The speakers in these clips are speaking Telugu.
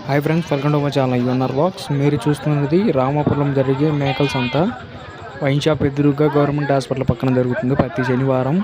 Hi friends, welcome to my channel UNR box. మీరు చూస్తున్నది రామాపురం జరిగే మేకల సంత. వైన్ షాప్ ఎదురుగా గవర్నమెంట్ హాస్పిటల్ పక్కన జరుగుతుంది ప్రతి శనివారం.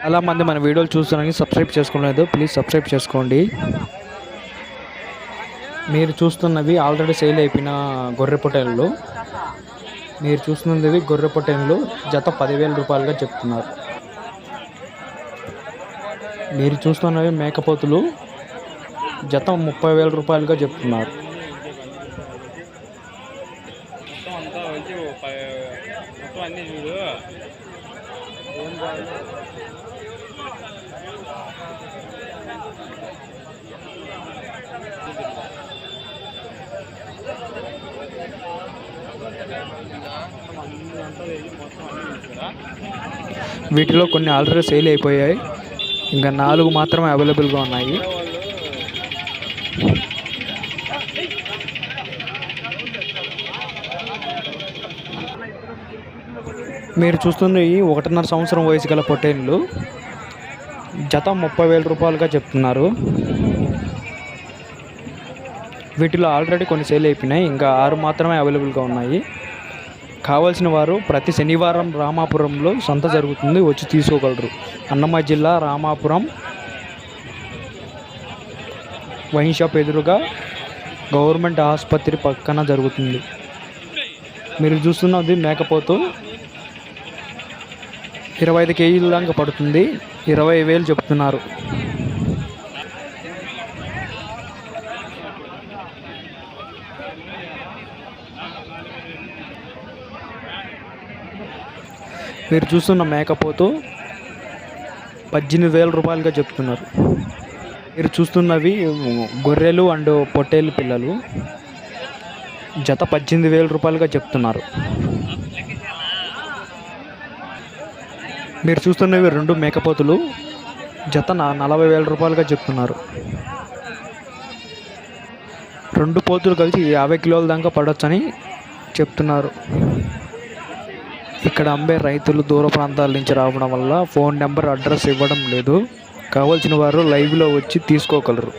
చాలామంది మన వీడియోలు చూస్తున్నారని సబ్స్క్రైబ్ చేసుకోలేదు, ప్లీజ్ సబ్స్క్రైబ్ చేసుకోండి. మీరు చూస్తున్నవి ఆల్రెడీ సేల్ అయిపోయిన గొర్రె పొట్టేళ్ళు. మీరు చూస్తున్నది గొర్రె పొట్టేళ్ళు జత 10,000 రూపాయలుగా చెప్తున్నారు. మీరు చూస్తున్నవి మేకపోతులు జత 30,000 రూపాయలుగా చెప్తున్నారు. వీటిలో కొన్ని ఆల్రెడీ సేల్ అయిపోయాయి, ఇంకా 4 మాత్రమే అవైలబుల్గా ఉన్నాయి. మీరు చూస్తున్నవి 1.5 సంవత్సరం వయసు గల పొట్టేళ్ళు జత 30,000 రూపాయలుగా చెప్తున్నారు. వీటిలో ఆల్రెడీ కొన్ని సేల్ అయిపోయినాయి, ఇంకా 6 మాత్రమే అవైలబుల్గా ఉన్నాయి. కావాల్సిన వారు ప్రతి శనివారం రామాపురంలో సంత జరుగుతుంది, వచ్చి తీసుకోగలరు. అన్నమయ్య జిల్లా రామాపురం వైన్ షాప్ ఎదురుగా గవర్నమెంట్ ఆసుపత్రి పక్కన జరుగుతుంది. మీరు చూస్తున్నది మేకపోతు 25 కేజీల దాకా పడుతుంది, 20,000 చెప్తున్నారు. మీరు చూస్తున్న మేకపోతు 18,000 రూపాయలుగా చెప్తున్నారు. మీరు చూస్తున్నవి గొర్రెలు అండ్ పొట్టేలు పిల్లలు జత 18,000 రూపాయలుగా చెప్తున్నారు. మీరు చూస్తున్నవి 2 మేకపోతులు జత 40,000 రూపాయలుగా చెప్తున్నారు. 2 పోతులు కలిసి 50 కిలోల దాకా పడవచ్చని చెప్తున్నారు. ఇక్కడ అమ్మే రైతులు దూర ప్రాంతాల నుంచి రావడం వల్ల ఫోన్ నెంబర్, అడ్రస్ ఇవ్వడం లేదు. కావాల్సిన వారు లైవ్లో వచ్చి తీసుకోగలరు.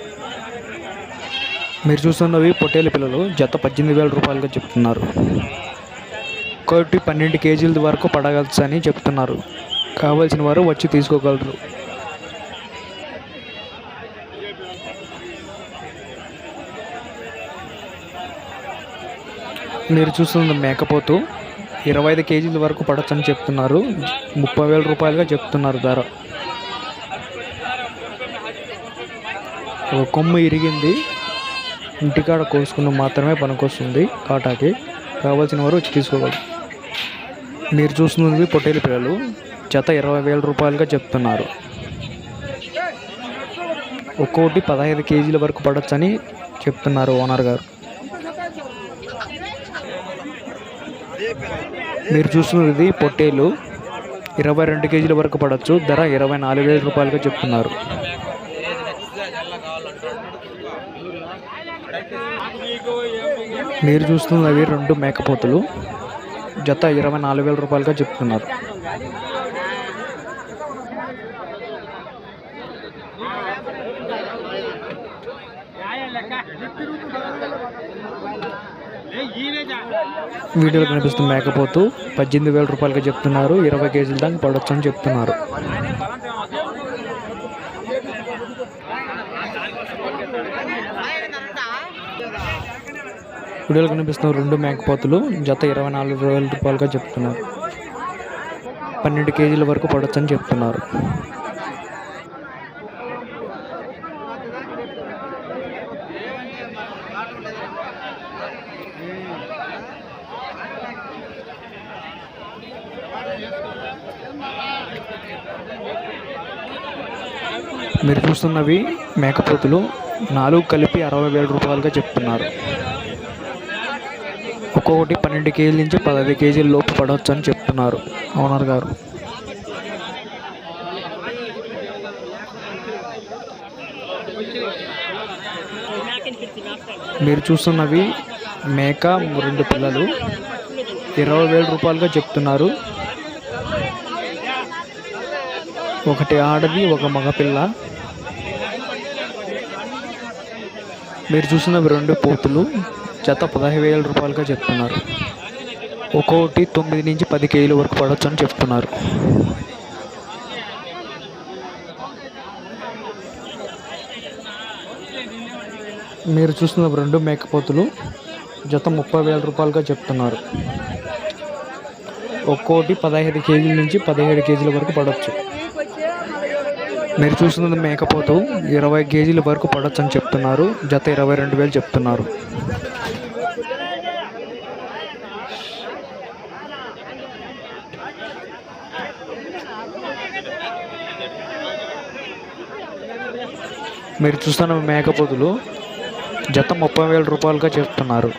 మీరు చూస్తున్నవి పొట్టేలు పిల్లలు జత 18,000 రూపాయలుగా చెప్తున్నారు. ఒకటి 12 కేజీల వరకు పడగలచని చెప్తున్నారు. కావాల్సిన వారు వచ్చి తీసుకోగలరు. మీరు చూస్తున్న మేకపోతు 25 కేజీల వరకు పడచ్చని చెప్తున్నారు. 30,000 రూపాయలుగా చెప్తున్నారు ధర. ఒక కొమ్ము ఇరిగింది, ఇంటికాడ కోసుకుని మాత్రమే పనికొస్తుంది కాటాకి. కావాల్సిన వారు వచ్చి తీసుకోగలరు. మీరు చూస్తున్నది పొట్టేలు పిల్లలు జత 20,000 రూపాయలుగా చెప్తున్నారు. ఒక్కొక్కటి 15 కేజీల వరకు పడచ్చని చెప్తున్నారు ఓనర్ గారు. మీరు చూస్తున్నది పొట్టేలు 22 కేజీల వరకు పడవచ్చు, ధర 24,000 రూపాయలుగా చెప్తున్నారు. మీరు చూస్తున్నవి 2 మేకపోతులు జత 24,000 రూపాయలుగా చెప్తున్నారు. వీడియోలో కనిపిస్తున్న మేకపోతు 18,000 రూపాయలుగా చెప్తున్నారు. 20 కేజీల దాకా పడవచ్చు అని చెప్తున్నారు. వీడియోలో కనిపిస్తున్న 2 మేకపోతులు జత 24,000 రూపాయలుగా చెప్తున్నారు. 12 కేజీల వరకు పడవచ్చు అని చెప్తున్నారు. మీరు చూస్తున్నవి మేకపోతులు 4 కలిపి 60,000 రూపాయలుగా చెప్తున్నారు. ఒక్కొక్కటి 12 కేజీల నుంచి 15 కేజీల లోపు పడవచ్చు అని చెప్తున్నారు ఓనర్ గారు. మీరు చూస్తున్నవి మేక 2 పిల్లలు 20,000 రూపాయలుగా చెప్తున్నారు. ఒకటి ఆడది, ఒక మగపిల్ల. మీరు చూస్తున్న 2 పోతులు జత 15,000 రూపాయలుగా చెప్తున్నారు. ఒక్కొక్కటి 9 నుంచి 10 కేజీల వరకు పడవచ్చు అని చెప్తున్నారు. మీరు చూస్తున్న 2 మేకపోతులు జత 30,000 రూపాయలుగా చెప్తున్నారు. ఒక్కోటి 15 కేజీల నుంచి 17 కేజీల వరకు పడవచ్చు. మీరు చూస్తున్నది మేకపోతు 20 కేజీల వరకు పడవచ్చు అని చెప్తున్నారు. జత 22,000 చెప్తున్నారు. మీరు చూస్తున్న మేకపోతులు జత 30,000 రూపాయలుగా చెప్తున్నారు.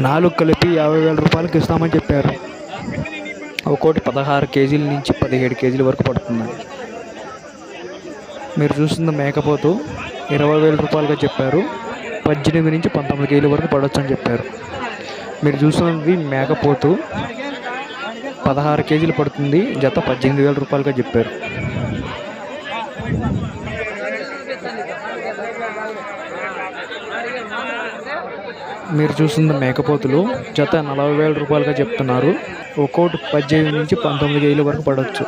4 కలిపి 50,000 రూపాయలకి ఇస్తామని చెప్పారు. ఒక్కోటి 16 కేజీల నుంచి 17 కేజీల వరకు పడుతుంది. మీరు చూస్తున్న మేకపోతు 20,000 రూపాయలుగా చెప్పారు. 18 నుంచి 19 కేజీల వరకు పడవచ్చు అని చెప్పారు. మీరు చూస్తున్నది మేకపోతు 16 కేజీలు పడుతుంది. జత 18,000 రూపాయలుగా చెప్పారు. మీరు చూస్తున్న మేకపోతులు జత 40,000 రూపాయలుగా చెప్తున్నారు. ఒక్కోటి 18 నుంచి 19 కేజీల వరకు పడవచ్చు.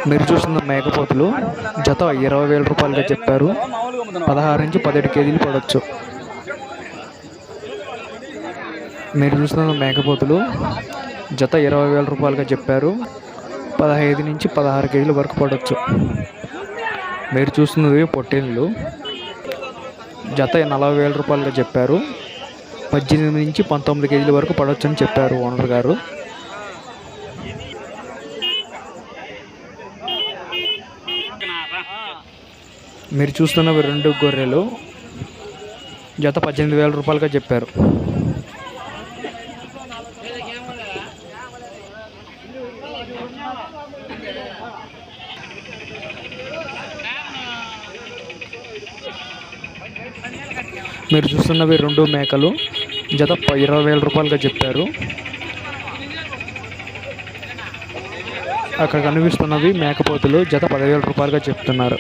మీరు చూస్తున్న మేకపోతులు జత 20,000 రూపాయలుగా చెప్పారు. 16 నుంచి 17 కేజీలు పడవచ్చు. మీరు చూస్తున్న మేకపోతులు జత 20,000 రూపాయలుగా చెప్పారు. 15 నుంచి 16 కేజీల వరకు పడవచ్చు. మీరు చూస్తున్నది పొట్టేళ్ళు జత 40,000 రూపాయలుగా చెప్పారు. 18 నుంచి 19 కేజీల వరకు పడవచ్చు అని చెప్పారు ఓనర్ గారు. మీరు చూస్తున్నవి 2 గొర్రెలు జత 18,000 రూపాయలుగా చెప్పారు. మీరు చూస్తున్నవి 2 మేకలు జత 20,000 రూపాయలుగా చెప్పారు. అక్కడ కనిపిస్తున్నవి మేకపోతులు జత 10,000 రూపాయలుగా చెప్తున్నారు.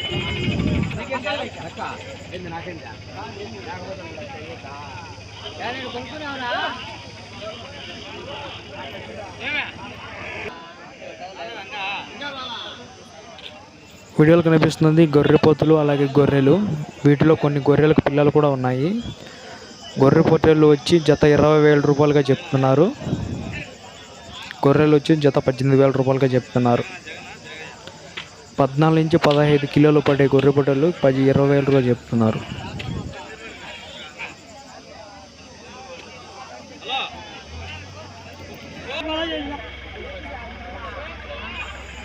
వీడియోలో కనిపిస్తుంది గొర్రెపోతులు అలాగే గొర్రెలు. వీటిలో కొన్ని గొర్రెలకు పిల్లలు కూడా ఉన్నాయి. గొర్రె పొట్టేళ్ళు వచ్చి జత 20,000 రూపాయలుగా చెప్తున్నారు. గొర్రెలు వచ్చి జత 18,000 రూపాయలుగా చెప్తున్నారు. 14 నుంచి 15 కిలోలు పడే గొర్రె పొట్టేళ్ళు 20,000 రూపాయలు చెప్తున్నారు.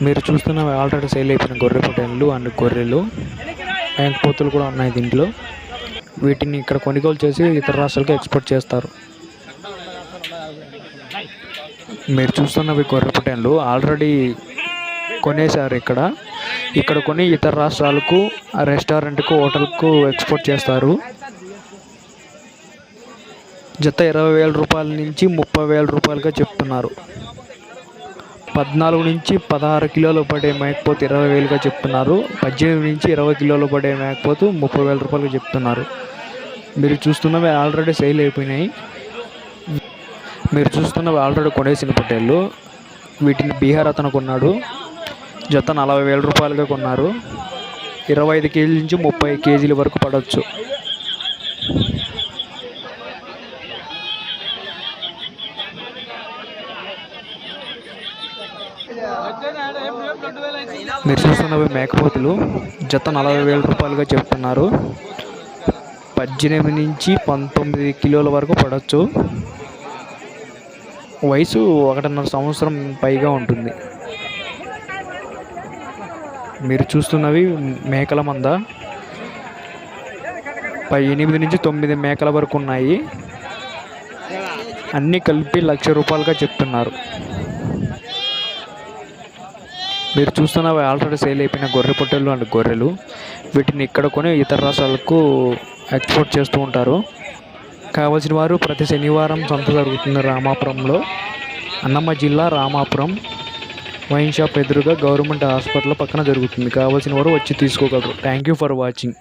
మీరు చూస్తున్న ఆల్రెడీ సేల్ అయిపోయిన గొర్రె పొట్టేళ్ళు అండ్ గొర్రెలు మేకపోతులు కూడా ఉన్నాయి దీంట్లో. వీటిని ఇక్కడ కొనుగోలు చేసి ఇతర రాష్ట్రాలకు ఎక్స్పోర్ట్ చేస్తారు. మీరు చూస్తున్నవి గొర్రె పొట్టేళ్ళు ఆల్రెడీ కొనేసారు. ఇక్కడ కొని ఇతర రాష్ట్రాలకు రెస్టారెంట్కు హోటల్కు ఎక్స్పోర్ట్ చేస్తారు. జత 20,000 రూపాయల నుంచి 30,000 రూపాయలుగా చెప్తున్నారు. 14 నుంచి 16 కిలోలు పడే మేకపోతు 20,000గా చెప్తున్నారు. 18 నుంచి 20 కిలోలు పడే మేకపోతు 30,000 రూపాయలుగా చెప్తున్నారు. మీరు చూస్తున్నవి ఆల్రెడీ సేల్ అయిపోయినాయి. మీరు చూస్తున్నవి ఆల్రెడీ కొనేసిన పొట్టేళ్ళు. వీటిని బీహార్ అతను కొన్నాడు. జత 40,000 రూపాయలుగా కొన్నారు. 25 కేజీల నుంచి 30 కేజీల వరకు పడవచ్చు. మీరు చూస్తున్నవి మేకపోతులు జత 40,000 రూపాయలుగా చెప్తున్నారు. 18 నుంచి 19 కిలోల వరకు పడవచ్చు. వయసు 1.5 సంవత్సరం పైగా ఉంటుంది. మీరు చూస్తున్నవి మేకల మంద 8 నుంచి 9 మేకల వరకు ఉన్నాయి. అన్నీ కలిపి 1,00,000 రూపాయలుగా చెప్తున్నారు. మీరు చూస్తున్నవి ఆల్రెడీ సేల్ అయిపోయిన గొర్రె పొట్టేళ్ళు అండ్ గొర్రెలు. వీటిని ఇక్కడ కొని ఇతర రాష్ట్రాలకు ఎక్స్పోర్ట్ చేస్తూ ఉంటారు. కావలసిన వారు ప్రతి శనివారం సంత జరుగుతుంది రామాపురంలో. అన్నమ్మ జిల్లా రామాపురం. వైన్ షాప్ ఎదురుగా గవర్నమెంట్ హాస్పిటల్ పక్కన జరుగుతుంది. కావాల్సిన వారు వచ్చి తీసుకోగలరు. Thank you for watching.